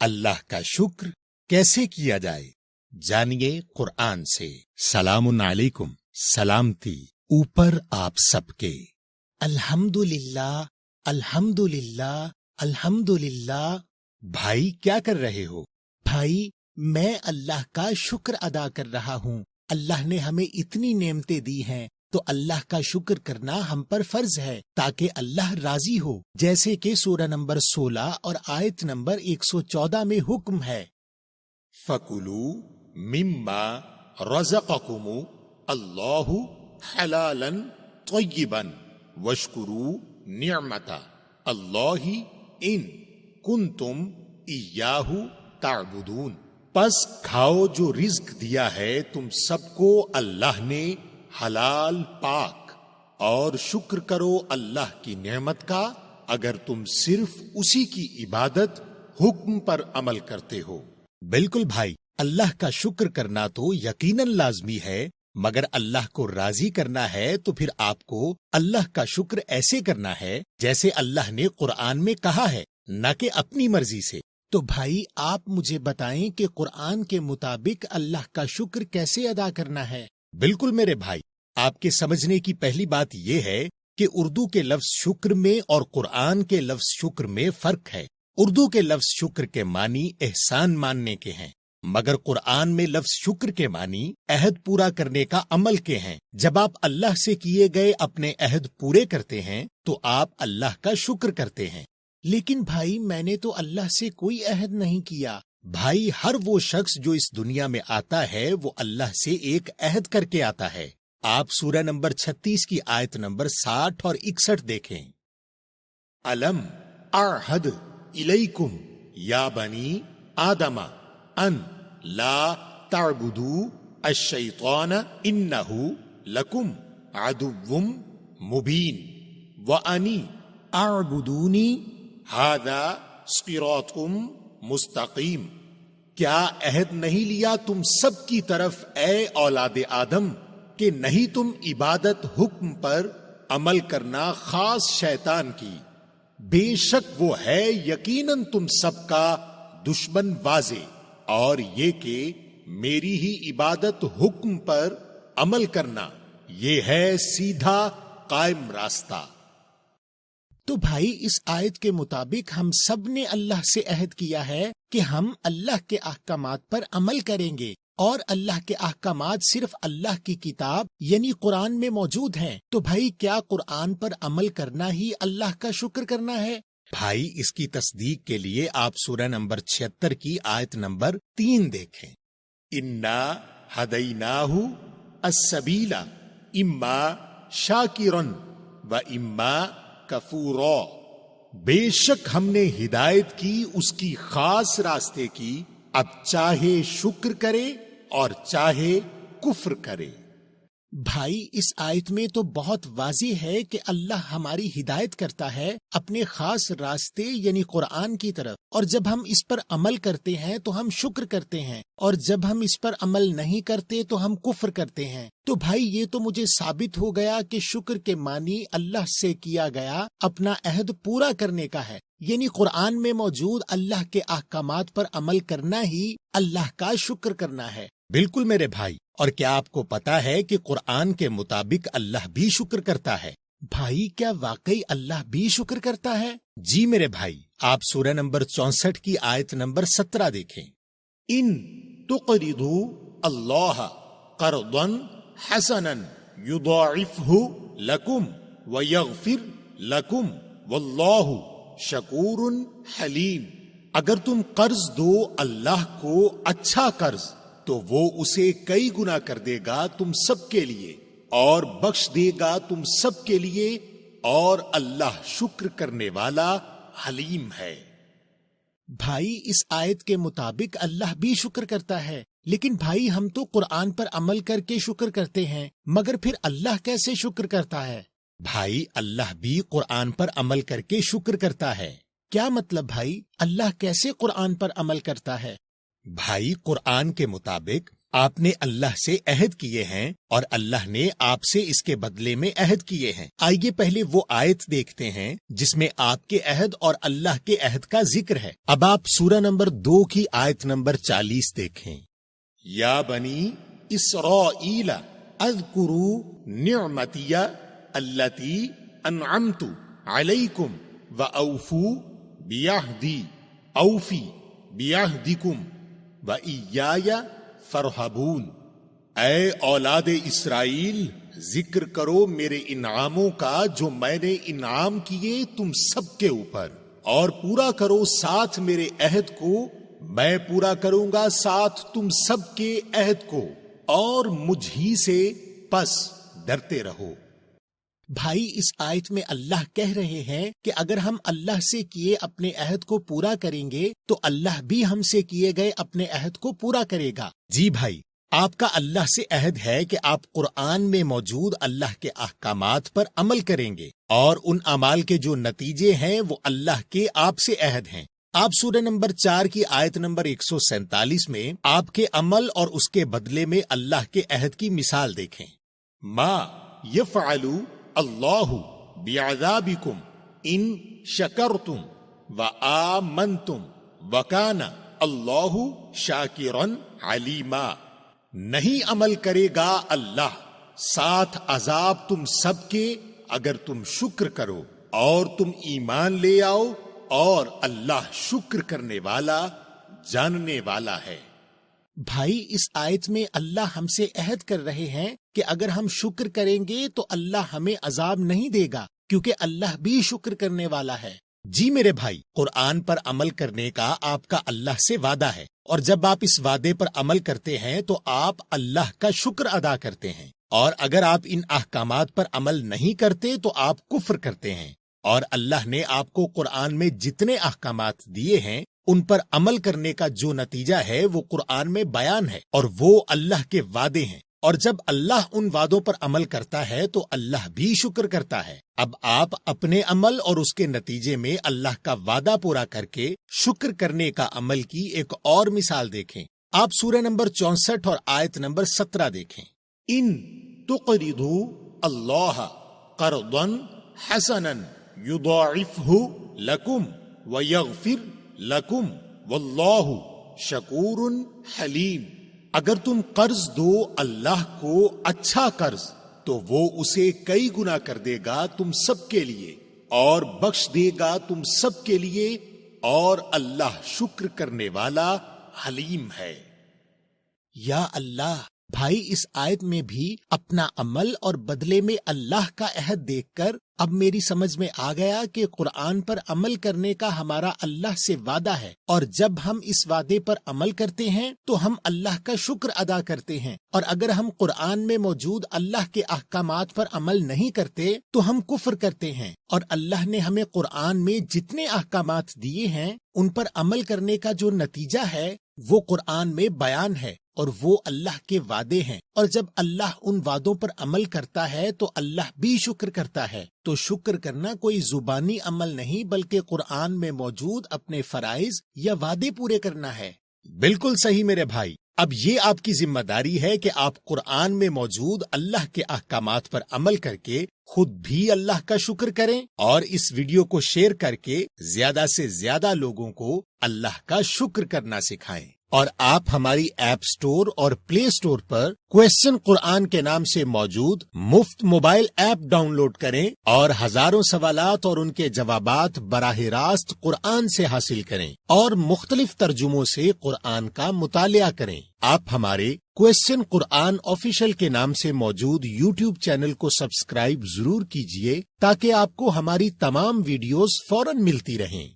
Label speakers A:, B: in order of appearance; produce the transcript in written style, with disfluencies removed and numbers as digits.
A: اللہ کا شکر کیسے کیا جائے، جانیے قرآن سے۔ سلام علیکم، سلامتی اوپر آپ سب کے۔ الحمدللہ، الحمدللہ، الحمدللہ۔ بھائی کیا کر رہے ہو؟ بھائی میں اللہ کا شکر ادا کر رہا ہوں۔ اللہ نے ہمیں اتنی نعمتیں دی ہیں تو اللہ کا شکر کرنا ہم پر فرض ہے تاکہ اللہ راضی ہو، جیسے کہ سورہ نمبر 16 اور آیت نمبر 114 میں حکم ہے، فَكُلُوا مِمَّا رَزَقَكُمُ اللَّهُ حَلَالًا طَيِّبًا وَاشْكُرُوا نِعْمَتَ اللَّهِ إِن كُنتُمْ إِيَّاهُ تَعْبُدُونَ۔ پس کھاؤ جو رزق دیا ہے تم سب کو اللہ نے حلال پاک، اور شکر کرو اللہ کی نعمت کا اگر تم صرف اسی کی عبادت حکم پر عمل کرتے ہو۔ بالکل بھائی، اللہ کا شکر کرنا تو یقیناً لازمی ہے، مگر اللہ کو راضی کرنا ہے تو پھر آپ کو اللہ کا شکر ایسے کرنا ہے جیسے اللہ نے قرآن میں کہا ہے، نہ کہ اپنی مرضی سے۔ تو بھائی آپ مجھے بتائیں کہ قرآن کے مطابق اللہ کا شکر کیسے ادا کرنا ہے؟ بالکل میرے بھائی، آپ کے سمجھنے کی پہلی بات یہ ہے کہ اردو کے لفظ شکر میں اور قرآن کے لفظ شکر میں فرق ہے۔ اردو کے لفظ شکر کے معنی احسان ماننے کے ہیں، مگر قرآن میں لفظ شکر کے معنی عہد پورا کرنے کا عمل کے ہیں۔ جب آپ اللہ سے کیے گئے اپنے عہد پورے کرتے ہیں تو آپ اللہ کا شکر کرتے ہیں۔ لیکن بھائی میں نے تو اللہ سے کوئی عہد نہیں کیا۔ بھائی ہر وہ شخص جو اس دنیا میں آتا ہے وہ اللہ سے ایک عہد کر کے آتا ہے۔ آپ سورہ نمبر 36 کی آیت نمبر 60 اور 61 دیکھیں، الم اعہد الیکم یا بنی آدم ان لا تعبدوا الشیطان انہ لکم عدو مبین وانی اعبدونی ھذا صراط مستقیم۔ کیا عہد نہیں لیا تم سب کی طرف اے اولاد آدم کہ نہیں تم عبادت حکم پر عمل کرنا خاص شیطان کی، بے شک وہ ہے یقیناً تم سب کا دشمن واضح، اور یہ کہ میری ہی عبادت حکم پر عمل کرنا یہ ہے سیدھا قائم راستہ۔ تو بھائی اس آیت کے مطابق ہم سب نے اللہ سے عہد کیا ہے کہ ہم اللہ کے احکامات پر عمل کریں گے، اور اللہ کے احکامات صرف اللہ کی کتاب یعنی قرآن میں موجود ہیں۔ تو بھائی کیا قرآن پر عمل کرنا ہی اللہ کا شکر کرنا ہے؟ بھائی اس کی تصدیق کے لیے آپ سورہ نمبر 76 کی آیت نمبر 3 دیکھیں، انا ہدیناہ السبیل اما شاکرا و اما کفورا۔ بے شک ہم نے ہدایت کی اس کی خاص راستے کی، اب چاہے شکر کرے اور چاہے کفر کرے۔ بھائی اس آیت میں تو بہت واضح ہے کہ اللہ ہماری ہدایت کرتا ہے اپنے خاص راستے یعنی قرآن کی طرف، اور جب ہم اس پر عمل کرتے ہیں تو ہم شکر کرتے ہیں، اور جب ہم اس پر عمل نہیں کرتے تو ہم کفر کرتے ہیں۔ تو بھائی یہ تو مجھے ثابت ہو گیا کہ شکر کے معنی اللہ سے کیا گیا اپنا عہد پورا کرنے کا ہے، یعنی قرآن میں موجود اللہ کے احکامات پر عمل کرنا ہی اللہ کا شکر کرنا ہے۔ بالکل میرے بھائی، اور کیا آپ کو پتا ہے کہ قرآن کے مطابق اللہ بھی شکر کرتا ہے؟ بھائی کیا واقعی اللہ بھی شکر کرتا ہے؟ جی میرے بھائی، آپ سورہ نمبر 64 کی آیت نمبر 17 دیکھیں، ان تقرضوا اللہ قرضا حسنا یضاعفہ لکم ویغفر لکم واللہ شکور حلیم۔ اگر تم قرض دو اللہ کو اچھا قرض تو وہ اسے کئی گنا کر دے گا تم سب کے لیے، اور بخش دے گا تم سب کے لیے، اور اللہ شکر کرنے والا حلیم ہے۔ بھائی اس آیت کے مطابق اللہ بھی شکر کرتا ہے، لیکن بھائی ہم تو قرآن پر عمل کر کے شکر کرتے ہیں، مگر پھر اللہ کیسے شکر کرتا ہے؟ بھائی اللہ بھی قرآن پر عمل کر کے شکر کرتا ہے۔ کیا مطلب بھائی؟ اللہ کیسے قرآن پر عمل کرتا ہے؟ بھائی قرآن کے مطابق آپ نے اللہ سے عہد کیے ہیں اور اللہ نے آپ سے اس کے بدلے میں عہد کیے ہیں۔ آئیے پہلے وہ آیت دیکھتے ہیں جس میں آپ کے عہد اور اللہ کے عہد کا ذکر ہے۔ اب آپ سورہ نمبر 2 کی آیت نمبر 40 دیکھیں۔ یا بنی اسرائیل اذکروا نعمتی التی انعمت علیکم واوفوا بعہدی اوفی بعہدکم وایای فرحبون۔ اے اولاد اسرائیل، ذکر کرو میرے انعاموں کا جو میں نے انعام کیے تم سب کے اوپر، اور پورا کرو ساتھ میرے عہد کو، میں پورا کروں گا ساتھ تم سب کے عہد کو، اور مجھ ہی سے پس ڈرتے رہو۔ بھائی، اس آیت میں اللہ کہہ رہے ہیں کہ اگر ہم اللہ سے کیے اپنے عہد کو پورا کریں گے تو اللہ بھی ہم سے کیے گئے اپنے عہد کو پورا کرے گا۔ جی بھائی، آپ کا اللہ سے عہد ہے کہ آپ قرآن میں موجود اللہ کے احکامات پر عمل کریں گے، اور ان اعمال کے جو نتیجے ہیں وہ اللہ کے آپ سے عہد ہیں۔ آپ سورہ نمبر 4 کی آیت نمبر 147 میں آپ کے عمل اور اس کے بدلے میں اللہ کے عہد کی مثال دیکھیں۔ ما یفعل اللہ بعذابکم ان شکرتم وآمنتم وکان اللہ شاکرا علیما۔ نہیں عمل کرے گا اللہ ساتھ عذاب تم سب کے اگر تم شکر کرو اور تم ایمان لے آؤ، اور اللہ شکر کرنے والا جاننے والا ہے۔ بھائی، اس آیت میں اللہ ہم سے عہد کر رہے ہیں کہ اگر ہم شکر کریں گے تو اللہ ہمیں عذاب نہیں دے گا، کیونکہ اللہ بھی شکر کرنے والا ہے۔ جی میرے بھائی، قرآن پر عمل کرنے کا آپ کا اللہ سے وعدہ ہے، اور جب آپ اس وعدے پر عمل کرتے ہیں تو آپ اللہ کا شکر ادا کرتے ہیں، اور اگر آپ ان احکامات پر عمل نہیں کرتے تو آپ کفر کرتے ہیں۔ اور اللہ نے آپ کو قرآن میں جتنے احکامات دیے ہیں ان پر عمل کرنے کا جو نتیجہ ہے وہ قرآن میں بیان ہے، اور وہ اللہ کے وعدے ہیں، اور جب اللہ ان وعدوں پر عمل کرتا ہے تو اللہ بھی شکر کرتا ہے۔ اب آپ اپنے عمل اور اس کے نتیجے میں اللہ کا وعدہ پورا کر کے شکر کرنے کا عمل کی ایک اور مثال دیکھیں۔ آپ سورہ نمبر 64 اور آیت نمبر 17 دیکھیں۔ ان تقرضوا اللہ قرضا حسنا یضاعفہ لکم ویغفر لکم واللہ شکور حلیم۔ اگر تم قرض دو اللہ کو اچھا قرض تو وہ اسے کئی گنا کر دے گا تم سب کے لیے، اور بخش دے گا تم سب کے لیے، اور اللہ شکر کرنے والا حلیم ہے۔ یا اللہ، بھائی اس آیت میں بھی اپنا عمل اور بدلے میں اللہ کا عہد دیکھ کر اب میری سمجھ میں آ گیا کہ قرآن پر عمل کرنے کا ہمارا اللہ سے وعدہ ہے، اور جب ہم اس وعدے پر عمل کرتے ہیں تو ہم اللہ کا شکر ادا کرتے ہیں، اور اگر ہم قرآن میں موجود اللہ کے احکامات پر عمل نہیں کرتے تو ہم کفر کرتے ہیں، اور اللہ نے ہمیں قرآن میں جتنے احکامات دیے ہیں ان پر عمل کرنے کا جو نتیجہ ہے وہ قرآن میں بیان ہے، اور وہ اللہ کے وعدے ہیں، اور جب اللہ ان وعدوں پر عمل کرتا ہے تو اللہ بھی شکر کرتا ہے۔ تو شکر کرنا کوئی زبانی عمل نہیں بلکہ قرآن میں موجود اپنے فرائض یا وعدے پورے کرنا ہے۔ بالکل صحیح میرے بھائی۔ اب یہ آپ کی ذمہ داری ہے کہ آپ قرآن میں موجود اللہ کے احکامات پر عمل کر کے خود بھی اللہ کا شکر کریں، اور اس ویڈیو کو شیئر کر کے زیادہ سے زیادہ لوگوں کو اللہ کا شکر کرنا سکھائیں۔ اور آپ ہماری ایپ سٹور اور پلے سٹور پر کویسچن قرآن کے نام سے موجود مفت موبائل ایپ ڈاؤن لوڈ کریں، اور ہزاروں سوالات اور ان کے جوابات براہ راست قرآن سے حاصل کریں، اور مختلف ترجموں سے قرآن کا مطالعہ کریں۔ آپ ہمارے کویسچن قرآن آفیشیل کے نام سے موجود یوٹیوب چینل کو سبسکرائب ضرور کیجیے تاکہ آپ کو ہماری تمام ویڈیوز فوراً ملتی رہیں۔